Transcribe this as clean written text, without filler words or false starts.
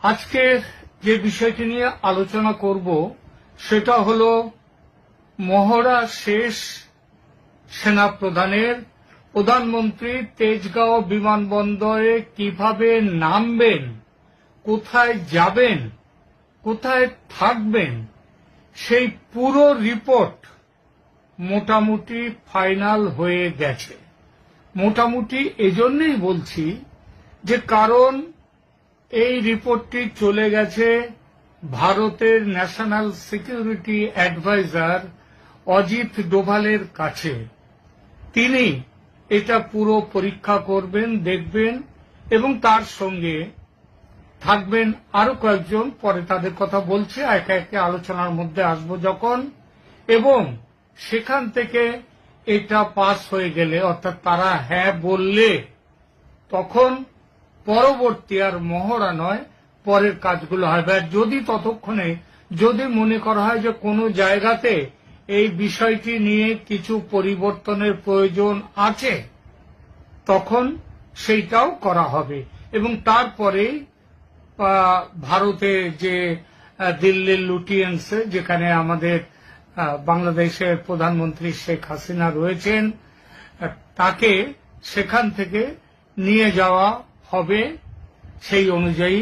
আজকে যে বিষয়টি নিয়ে আলোচনা করব সেটা হল মহড়া শেষ সেনাপ্রধানের। প্রধানমন্ত্রী তেজগাঁও বিমানবন্দরে কিভাবে নামবেন, কোথায় যাবেন, কোথায় থাকবেন, সেই পুরো রিপোর্ট মোটামুটি ফাইনাল হয়ে গেছে। মোটামুটি এজন্যই বলছি যে কারণ এই রিপোর্টটি চলে গেছে ভারতের ন্যাশনাল সিকিউরিটি অ্যাডভাইজার অজিত ডোভালের কাছে। তিনি এটা পুরো পরীক্ষা করবেন, দেখবেন এবং তার সঙ্গে থাকবেন আরো কয়েকজন। পরে তাদের কথা বলছে, একে একে আলোচনার মধ্যে আসবো যখন, এবং সেখান থেকে এটা পাস হয়ে গেলে, অর্থাৎ তারা হ্যাঁ বললে, তখন পরবর্তী আর মহড়া নয়, পরের কাজগুলো হবে। আর যদি ততক্ষণে যদি মনে করা হয় যে কোনো জায়গাতে এই বিষয়টি নিয়ে কিছু পরিবর্তনের প্রয়োজন আছে, তখন সেইটাও করা হবে। এবং তারপরে ভারতে যে দিল্লির লুটিয়েন্সে, যেখানে আমাদের বাংলাদেশের প্রধানমন্ত্রী শেখ হাসিনা রয়েছেন, তাকে সেখান থেকে নিয়ে যাওয়া হবে সেই অনুযায়ী